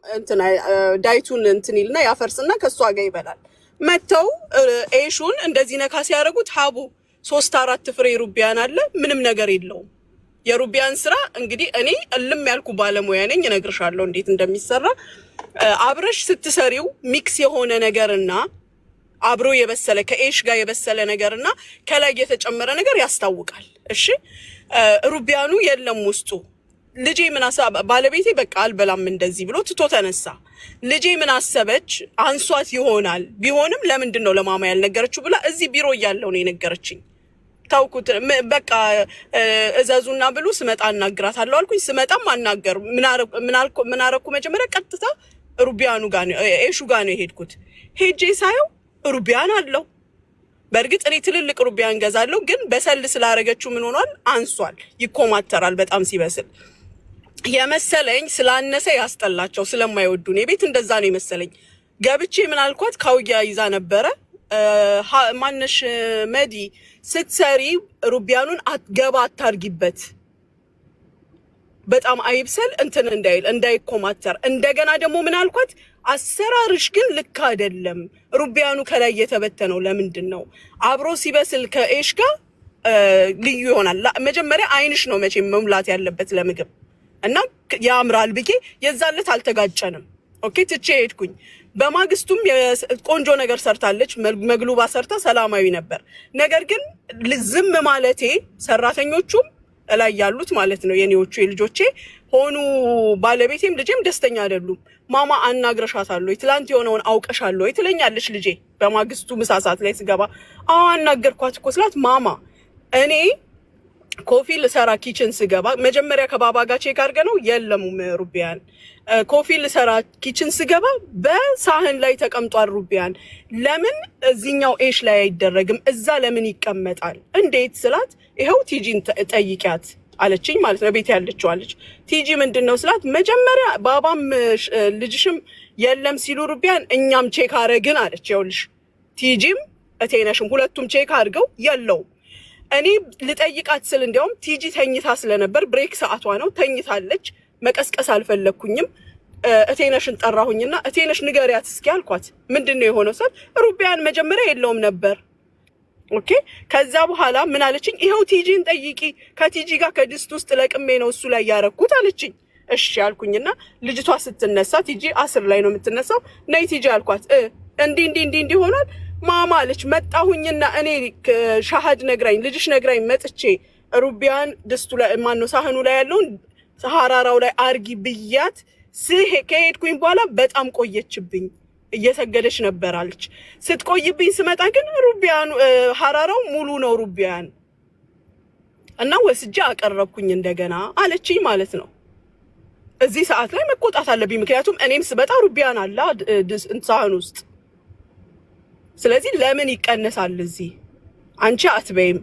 እንትና ዳይቱን እንትንልና ያፈርስና ከሷ ጋር ይበላል። መተው ኤሹን እንደዚህ ነካ ሲያደርጉት ሀቡ 3-4 ፍሬ ሩቢያን አለ። ምንም ነገር የለውም። የሩቢያን ስራ እንግዲህ እኔ እልም ያልኩ ባለሙያ ነኝ፣ እነግርሻለሁ እንዴት እንደሚሰራ። አብረሽ ስትሰሪው ሚክስ የሆነ ነገርና አብሮ የበሰለ ከኤሽ ጋር የበሰለ ነገርና ከላይ የተጨመረ ነገር ያስታውቃል። እሺ ሩቢያኑ የለም ውስጡ። ልጄ ምን ባለቤቴ በቃ አልበላም እንደዚህ ብሎ ትቶ ተነሳ። ልጄ ምን አሰበች? አንሷት ይሆናል። ቢሆንም ለምንድን ነው ለማማ ያልነገረችው ብላ እዚህ ቢሮ እያለሁ ነው የነገረችኝ። ታውቁት በቃ እዘዙና ብሉ ስመጣ አናግራታለሁ አልኩኝ። ስመጣም አናገሩ ምን አረኩ? መጀመሪያ ቀጥታ ሩቢያኑ ጋር ነው ኤሹ ጋር ነው የሄድኩት። ሄጄ ሳየው ሩቢያን አለው። በእርግጥ እኔ ትልልቅ ሩቢያን ገዛለሁ፣ ግን በሰል ስላረገችው ምን ሆኗል? አንሷል፣ ይኮማተራል በጣም ሲበስል የመሰለኝ። ስላነሰ ያስጠላቸው ስለማይወዱ ነው ቤት እንደዛ ነው የመሰለኝ። ገብቼ ምን አልኳት? ካውያ ይዛ ነበረ። ማነሽ መዲ ስትሰሪ ሩቢያኑን አትገባ አታርጊበት፣ በጣም አይብሰል እንትን እንዳይል እንዳይኮማተር። እንደገና ደግሞ ምን አልኳት? አሰራርሽ ግን ልክ አይደለም። ሩቢያኑ ከላይ የተበተነው ለምንድን ነው? አብሮ ሲበስል ከኤሽ ጋር ልዩ ይሆናል። መጀመሪያ አይንሽ ነው መቼም መሙላት ያለበት ለምግብ እና ያምራል ብዬ የዛለት አልተጋጨንም። ኦኬ ትቼ ሄድኩኝ። በማግስቱም ቆንጆ ነገር ሰርታለች፣ መግሉባ ሰርታ ሰላማዊ ነበር። ነገር ግን ዝም ማለቴ ሰራተኞቹም ላይ ያሉት ማለት ነው የኔዎቹ የልጆቼ ሆኑ ባለቤቴም ልጄም ደስተኛ አይደሉም። ማማ አናግረሻታለሁ ወይ ትላንት የሆነውን አውቀሻለሁ ወይ ትለኛለች ልጄ። በማግስቱ ምሳ ሰዓት ላይ ስገባ አናገርኳት እኮ ስላት ማማ እኔ ኮፊ ልሰራ ኪችን ስገባ መጀመሪያ ከባባ ጋር ቼክ አድርገ ነው የለም ሩቢያን። ኮፊ ልሰራ ኪችን ስገባ በሳህን ላይ ተቀምጧል ሩቢያን። ለምን እዚህኛው ኤሽ ላይ አይደረግም? እዛ ለምን ይቀመጣል? እንዴት ስላት ይኸው ቲጂን ጠይቂያት አለችኝ ማለት ነው። ቤት ያለችው አለች። ቲጂ ምንድነው ስላት መጀመሪያ ባባም ልጅሽም የለም ሲሉ ሩቢያን እኛም ቼክ አረግን አለች። ይኸውልሽ ቲጂም እቴነሽም ሁለቱም ቼክ አድርገው የለውም። እኔ ልጠይቃት ስል እንዲያውም ቲጂ ተኝታ ስለነበር ብሬክ ሰዓቷ ነው ተኝታለች። መቀስቀስ አልፈለኩኝም። እቴነሽን ጠራሁኝና እቴነሽ ንገሪያት እስኪ አልኳት። ምንድነው የሆነው ሰል ሩቢያን መጀመሪያ የለውም ነበር። ኦኬ ከዛ በኋላ ምን አለችኝ? ይሄው ቲጂን ጠይቂ፣ ከቲጂ ጋር ከድስት ውስጥ ለቅሜ ነው እሱ ላይ ያረኩት አለችኝ። እሺ አልኩኝና ልጅቷ ስትነሳ ቲጂ 10 ላይ ነው የምትነሳው። ነይ ቲጂ አልኳት። እንዲ ሆኗል ማማ አለች። መጣሁኝና እኔ ሻሃድ ነግራኝ ልጅሽ ነግራኝ መጥቼ ሩቢያን ድስቱ ላይ ማነው ሳህኑ ላይ ያለውን ሐራራው ላይ አርጊ ብያት ከሄድኩኝ በኋላ በጣም ቆየችብኝ። እየሰገደች ነበር አለች። ስትቆይብኝ ስመጣ ግን ሩቢያን ሐራራው ሙሉ ነው ሩቢያን እና ወስጄ አቀረብኩኝ እንደገና አለችኝ ማለት ነው። እዚህ ሰዓት ላይ መቆጣት አለብኝ፣ ምክንያቱም እኔም ስመጣ ሩቢያን አለ ሳህን ውስጥ። ስለዚህ ለምን ይቀነሳል እዚህ አንቺ አትበይም።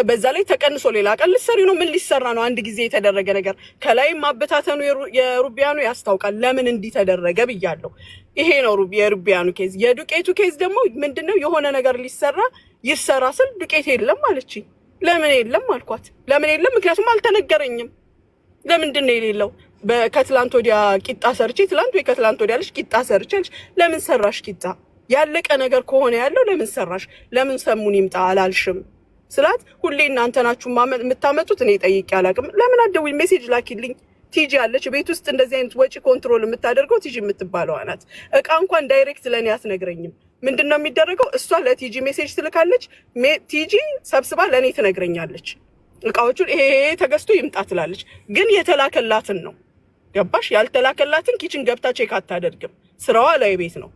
በዛ ላይ ተቀንሶ ሌላ ቀን ልትሰሪ ነው። ምን ሊሰራ ነው? አንድ ጊዜ የተደረገ ነገር ከላይ ማበታተኑ የሩቢያኑ ያስታውቃል። ለምን እንዲህ ተደረገ ብያለሁ። ይሄ ነው የሩቢያኑ ኬዝ። የዱቄቱ ኬዝ ደግሞ ምንድነው? የሆነ ነገር ሊሰራ ይሰራ ስል ዱቄት የለም አለችኝ። ለምን የለም አልኳት። ለምን የለም? ምክንያቱም አልተነገረኝም። ለምንድን ነው የሌለው? ከትላንት ወዲያ ቂጣ ሰርቼ ትላንት ወይ ከትላንት ወዲያ ልጅ ቂጣ ሰርቼ አለች። ለምን ሰራሽ ቂጣ? ያለቀ ነገር ከሆነ ያለው ለምን ሰራሽ? ለምን ሰሙን ይምጣ አላልሽም ስላት ሁሌ እናንተ ናችሁ የምታመጡት፣ እኔ ጠይቄ አላውቅም። ለምን አትደውይ? ሜሴጅ ላኪልኝ። ቲጂ አለች ቤት ውስጥ እንደዚህ አይነት ወጪ ኮንትሮል የምታደርገው ቲጂ የምትባለው ናት። እቃ እንኳን ዳይሬክት ለኔ አትነግረኝም። ምንድነው የሚደረገው? እሷ ለቲጂ ሜሴጅ ትልካለች። ቲጂ ሰብስባ ለኔ ትነግረኛለች። እቃዎቹን ይሄ ተገዝቶ ይምጣ ትላለች። ግን የተላከላትን ነው ገባሽ? ያልተላከላትን ኪችን ገብታ ቼክ አታደርግም። ስራዋ ላይ ቤት ነው።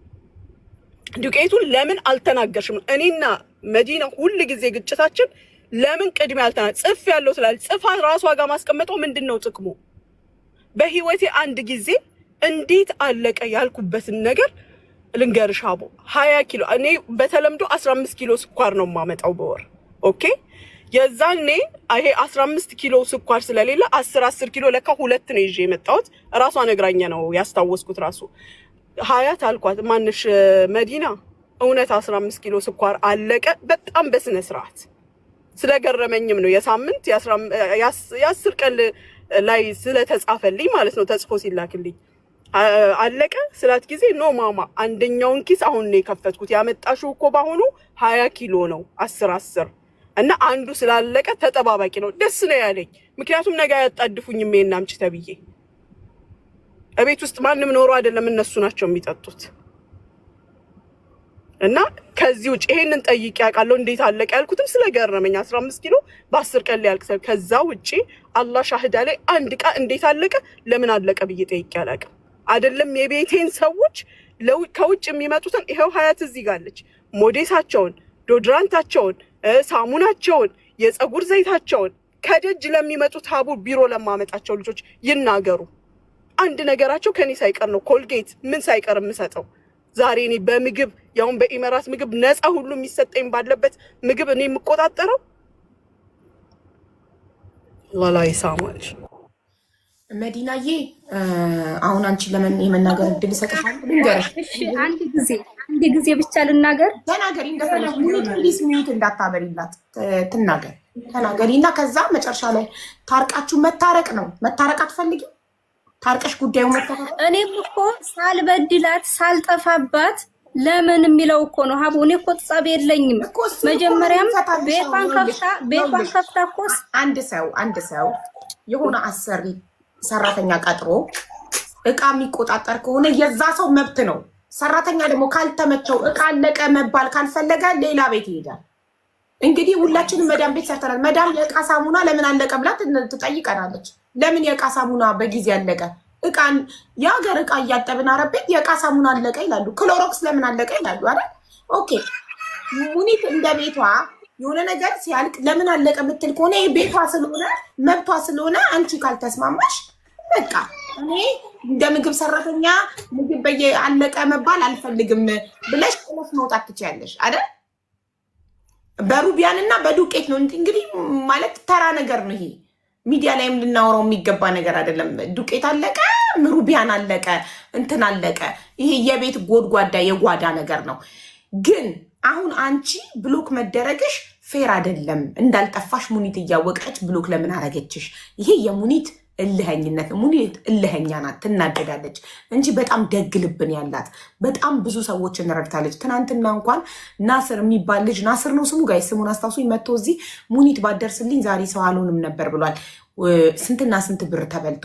ዱቄቱን ለምን አልተናገርሽም? እኔና መዲና ሁሉ ጊዜ ግጭታችን ለምን ቅድሚያ ጽፍ ያለው ትላለች። ጽፋ ራሷ ጋር ማስቀመጠው ምንድነው ጥቅሙ? በህይወቴ አንድ ጊዜ እንዴት አለቀ ያልኩበትን ነገር ልንገርሽ አቦ። 20 ኪሎ እኔ በተለምዶ 15 ኪሎ ስኳር ነው የማመጣው በወር። ኦኬ የዛኔ ይሄ 15 ኪሎ ስኳር ስለሌለ 10 ኪሎ ለካ ሁለት ነው ይዤ የመጣሁት። ራሷ ነግራኛ ነው ያስታወስኩት። ራሱ ሀያት አልኳት ማንሽ መዲና እውነት 15 ኪሎ ስኳር አለቀ። በጣም በስነ ስርዓት ስለገረመኝም ነው የሳምንት የ10 ቀን ላይ ስለተጻፈልኝ ማለት ነው ተጽፎ ሲላክልኝ አለቀ ስላት ጊዜ ኖ ማማ አንደኛውን ኪስ አሁን ነው የከፈትኩት ያመጣሽው እኮ ባሁኑ 20 ኪሎ ነው 10 እና አንዱ ስላለቀ ተጠባባቂ ነው። ደስ ነው ያለኝ። ምክንያቱም ነገ ያጣድፉኝም ይሄን አምጪ ተብዬ እቤት ውስጥ ማንም ኖሮ አይደለም እነሱ ናቸው የሚጠጡት። እና ከዚህ ውጭ ይሄንን ጠይቄ ያውቃለሁ። እንዴት አለቀ ያልኩትም ስለገረመኝ 15 ኪሎ በ10 ቀን ላይ ያልኩት። ከዛ ውጪ አላህ ሻህዳ ላይ አንድ ዕቃ እንዴት አለቀ ለምን አለቀ ብዬ ጠይቄ አላውቅም። አይደለም የቤቴን ሰዎች ከውጭ የሚመጡትን ይሄው ሀያት እዚህ ጋለች ሞዴሳቸውን፣ ዶድራንታቸውን፣ ሳሙናቸውን፣ የፀጉር ዘይታቸውን ከደጅ ለሚመጡት ሀቡ ቢሮ ለማመጣቸው ልጆች ይናገሩ። አንድ ነገራቸው ከኔ ሳይቀር ነው ኮልጌት ምን ሳይቀር የምሰጠው። ዛሬ እኔ በምግብ ያውን በኢመራት ምግብ ነፃ ሁሉ የሚሰጠኝ ባለበት ምግብ እኔ የምቆጣጠረው ወላሂ ሳማል መዲናዬ አሁን አንቺ ለምን የመናገር እድል ሰጥሻለሁ? ልንገርሽ። እሺ አንድ ጊዜ ብቻ ልናገር። ተናገሪ እንደፈለሽ። ፕሊስ ሚዩት እንዳታበሪላት ትናገር። ተናገሪና ከዛ መጨረሻ ላይ ታርቃችሁ መታረቅ ነው። መታረቅ አትፈልጊም? ታርቀሽ ጉዳዩ መታረቅ። እኔም እኮ ሳልበድላት ሳልጠፋባት ለምን የሚለው እኮ ነው ሀቡ። እኔ እኮ ጸብ የለኝም። መጀመሪያም ቤቷን ከፍታ እኮ አንድ ሰው የሆነ አሰሪ ሰራተኛ ቀጥሮ እቃ የሚቆጣጠር ከሆነ የዛ ሰው መብት ነው። ሰራተኛ ደግሞ ካልተመቸው እቃ አለቀ መባል ካልፈለገ ሌላ ቤት ይሄዳል። እንግዲህ ሁላችንም መዳም ቤት ሰርተናል። መዳም የእቃ ሳሙና ለምን አለቀ ብላ ትጠይቀናለች። ለምን የእቃ ሳሙና በጊዜ አለቀ? እቃን የሀገር እቃ እያጠብን አረብ ቤት የእቃ ሳሙና አለቀ ይላሉ። ክሎሮክስ ለምን አለቀ ይላሉ አይደል? ኦኬ ሙኒት እንደ ቤቷ የሆነ ነገር ሲያልቅ ለምን አለቀ የምትል ከሆነ ቤቷ ስለሆነ መብቷ ስለሆነ አንቺ ካልተስማማሽ በቃ እኔ እንደ ምግብ ሰራተኛ ምግብ አለቀ መባል አልፈልግም ብለሽ ቆስ መውጣት ትችያለሽ አይደል? በሩቢያን እና በዱቄት ነው እንግዲህ ማለት ተራ ነገር ነው ይሄ። ሚዲያ ላይም ልናወራው የሚገባ ነገር አይደለም። ዱቄት አለቀ፣ ሩቢያን አለቀ፣ እንትን አለቀ። ይሄ የቤት ጎድጓዳ የጓዳ ነገር ነው። ግን አሁን አንቺ ብሎክ መደረግሽ ፌር አይደለም። እንዳልጠፋሽ ሙኒት እያወቀች ብሎክ ለምን አረገችሽ? ይሄ የሙኒት እልኸኝነት ነው። ሙኒት እልኸኛ ናት፣ ትናደዳለች እንጂ በጣም ደግ ልብን ያላት በጣም ብዙ ሰዎችን ረድታለች። ትናንትና እንኳን ናስር የሚባል ልጅ ናስር ነው ስሙ፣ ጋይ ስሙን አስታውሱኝ፣ መጥቶ እዚህ ሙኒት ባደርስልኝ ዛሬ ሰው አልሆንም ነበር ብሏል። ስንትና ስንት ብር ተበልቶ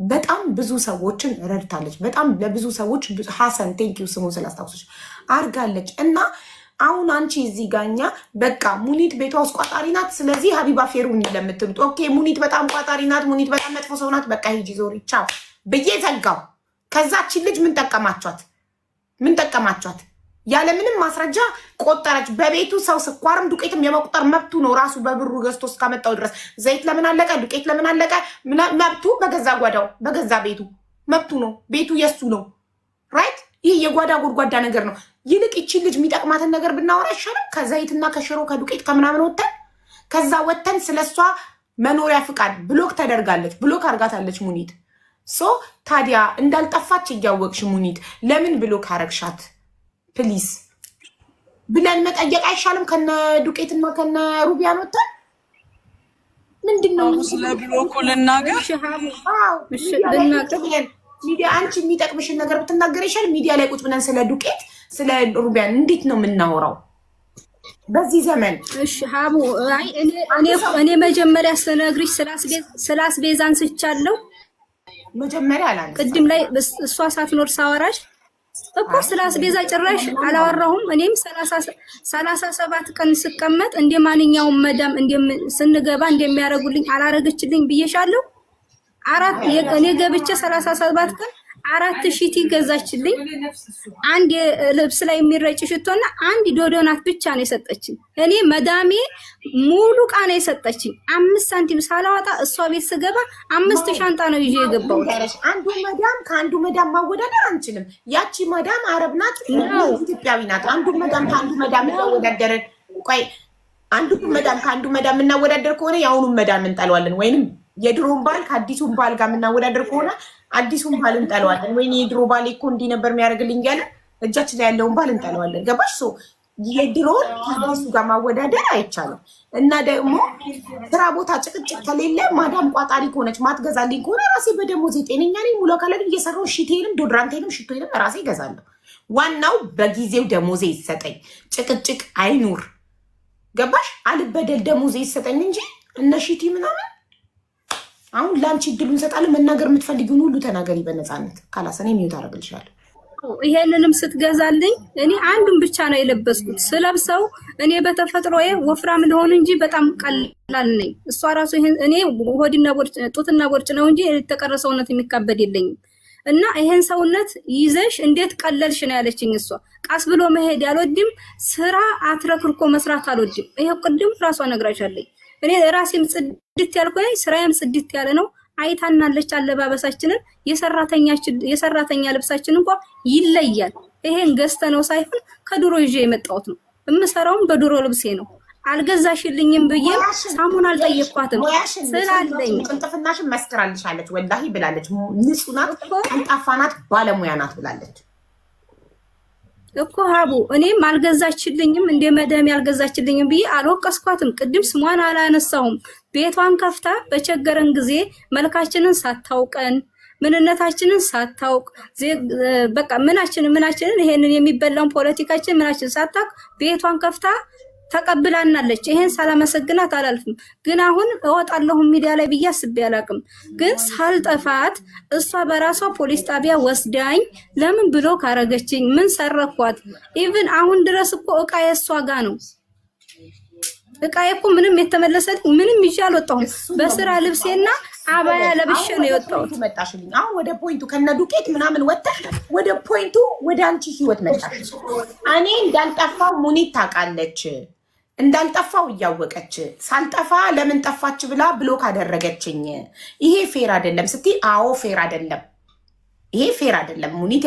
በጣም ብዙ ሰዎችን ረድታለች። በጣም ለብዙ ሰዎች ሀሰን ቴንኪው ስሙን ስላስታውሶች አርጋለች። እና አሁን አንቺ እዚህ ጋኛ በቃ ሙኒት ቤቷ ውስጥ ቋጣሪ ናት። ስለዚህ ሀቢባ ፌሩኝ ለምትሉት ኦኬ፣ ሙኒት በጣም ቋጣሪ ናት፣ ሙኒት በጣም መጥፎ ሰው ናት፣ በቃ ሂጂ ዞሪ ቻው ብዬ ዘጋው። ከዛችን ልጅ ምን ጠቀማቿት? ምን ጠቀማቿት? ያለምንም ማስረጃ ቆጠረች። በቤቱ ሰው ስኳርም ዱቄትም የመቁጠር መብቱ ነው። ራሱ በብሩ ገዝቶ እስካመጣው ድረስ ዘይት ለምን አለቀ፣ ዱቄት ለምን አለቀ፣ መብቱ በገዛ ጓዳው በገዛ ቤቱ መብቱ ነው። ቤቱ የሱ ነው። ራይት። ይህ የጓዳ ጎድጓዳ ነገር ነው። ይልቅ ይቺን ልጅ የሚጠቅማትን ነገር ብናወራ ይሻላል። ከዘይትና ከሽሮ ከዱቄት ከምናምን ወተን ከዛ ወተን ስለሷ መኖሪያ ፍቃድ ብሎክ ተደርጋለች። ብሎክ አርጋታለች ሙኒት። ሶ ታዲያ እንዳልጠፋች እያወቅሽ ሙኒት ለምን ብሎክ አረግሻት ፕሊዝ ብለን መጠየቅ አይሻልም? ከነ ዱቄትና ከነ ሩቢያን ወተን ምንድነው ስለ ብሎኩ ልናገር? ሚዲያ አንቺ የሚጠቅምሽን ነገር ብትናገር ይሻል። ሚዲያ ላይ ቁጭ ብለን ስለ ዱቄት ስለ ሩቢያን እንዴት ነው የምናወራው በዚህ ዘመን? እሺ ሀቡ፣ አይ እኔ መጀመሪያ ስነግርሽ ስላስቤዛ አንስቻለሁ። መጀመሪያ አላንስ ቅድም ላይ እሷ ሳትኖር ሳወራሽ እኮ ስላስቤዛ ጭራሽ አላወራሁም። እኔም 37 ቀን ስቀመጥ እንደ ማንኛውም መዳም ስንገባ እንደሚያደርጉልኝ አላረገችልኝ ብዬሻለሁ። እኔ ገብቼ 37 ቀን 4000 ቲ ገዛችልኝ። አንድ ልብስ ላይ የሚረጭ ሽቶና አንድ ዶዶናት ብቻ ነው የሰጠችኝ። እኔ መዳሜ ሙሉ ዕቃ ነው የሰጠችኝ። 5 ሳንቲም ሳላወጣ እሷ ቤት ስገባ 5 ሻንጣ ነው ይዤ የገባው። አንዱ መዳም ከአንዱ መዳም ማወዳደር አንችልም። ያቺ መዳም አረብ ናት፣ ኢትዮጵያዊ ናት። አንዱ መዳም ከአንዱ መዳም እናወዳደር። ቆይ አንዱ መዳም ከአንዱ መዳም እናወዳደር ከሆነ የአሁኑን መዳም እንጠለዋለን ወይንም የድሮን ባል ከአዲሱን ባል ጋር የምናወዳደር ከሆነ አዲሱን ባል እንጠለዋለን። ወይ የድሮ ባል እኮ እንዲህ ነበር የሚያደርግልኝ ያለ እጃችን ላይ ያለውን ባል እንጠለዋለን። ገባሽ? የድሮን ከሱ ጋር ማወዳደር አይቻልም። እና ደግሞ ስራ ቦታ ጭቅጭቅ ከሌለ ማዳም ቋጣሪ ከሆነች ማትገዛልኝ ከሆነ ራሴ በደሞዜ ጤነኛ ነኝ ሙሉ አካል እየሰራሁ ሽቴንም ዶድራንቴንም ሽቶንም ራሴ እገዛለሁ። ዋናው በጊዜው ደሞዜ ይሰጠኝ፣ ጭቅጭቅ አይኑር። ገባሽ? አልበደል፣ ደሞዜ ይሰጠኝ እንጂ እነ ሽቲ ምናምን። አሁን ለአንቺ እድሉ እንሰጣለን። መናገር የምትፈልጊውን ሁሉ ተናገሪ በነፃነት። ካላሰኔ ሚዩት አደርግልሻለሁ። ይሄንንም ስትገዛልኝ እኔ አንዱን ብቻ ነው የለበስኩት። ስለብሰው እኔ በተፈጥሮዬ ወፍራም ልሆን እንጂ በጣም ቀላል ነኝ። እሷ ራሱ ይሄን እኔ ሆድና ቦርጭ ጡትና ቦርጭ ነው እንጂ የተቀረ ሰውነት የሚካበድ የለኝም። እና ይሄን ሰውነት ይዘሽ እንዴት ቀለልሽ ነው ያለችኝ እሷ። ቃስ ብሎ መሄድ ያልወድም፣ ስራ አትረክርኮ መስራት አልወድም። ይሄው ቅድም ራሷ ነግራሻለኝ። እኔ ራሴም ጽድት ያልኩኝ ስራዬም ጽድት ያለ ነው። አይታናለች አለባበሳችንን፣ የሰራተኛ ልብሳችን እንኳን ይለያል። ይሄን ገዝተ ነው ሳይሆን ከድሮ ይዤ የመጣሁት ነው። የምሰራውም በድሮ ልብሴ ነው። አልገዛሽልኝም ብዬ ሳሙን አልጠየቅኳትም ስላለኝ ቅንጥፍናሽን መስክራልሻለች። ወላሂ ብላለች። ንጹህ ናት፣ ቀልጣፋ ናት፣ ባለሙያ ናት ብላለች እኮ ሀቡ። እኔም አልገዛችልኝም እንደ መደም ያልገዛችልኝም ብዬ አልወቀስኳትም። ቅድም ስሟን አላነሳሁም። ቤቷን ከፍታ በቸገረን ጊዜ መልካችንን ሳታውቀን ምንነታችንን ሳታውቅ በቃ ምናችንን ይሄንን የሚበላውን ፖለቲካችን ምናችን ሳታውቅ ቤቷን ከፍታ ተቀብላናለች። ይሄን ሳላመሰግናት አላልፍም። ግን አሁን እወጣለሁ ሚዲያ ላይ ብዬ አስቤ አላቅም። ግን ሳልጠፋት እሷ በራሷ ፖሊስ ጣቢያ ወስዳኝ ለምን ብሎ ካረገችኝ ምን ሰረኳት? ኢቭን አሁን ድረስ እኮ እቃ የሷ ጋ ነው። እቃ እኮ ምንም የተመለሰልኝ ምንም ይዤ አልወጣሁም። በስራ ልብሴና አባያ ለብሼ ነው የወጣሁት። መጣሽልኝ። አሁን ወደ ፖይንቱ ከነ ዱቄት ምናምን ወጣሽ፣ ወደ ፖይንቱ ወደ አንቺ ህይወት መጣሽ። እኔ እንዳልጠፋው ሙኒት ታውቃለች። እንዳልጠፋው እያወቀች ሳልጠፋ ለምን ጠፋች ብላ ብሎክ አደረገችኝ። ይሄ ፌር አይደለም ስትይ፣ አዎ ፌር አይደለም፣ ይሄ ፌር አይደለም ሙኒት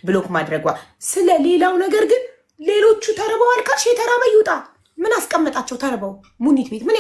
ብሎክ ማድረጓ። ስለ ሌላው ነገር ግን ሌሎቹ ተርበዋል ካልሽ የተራበ ይውጣ። ምን አስቀመጣቸው ተርበው? ሙኒት ቤት ምን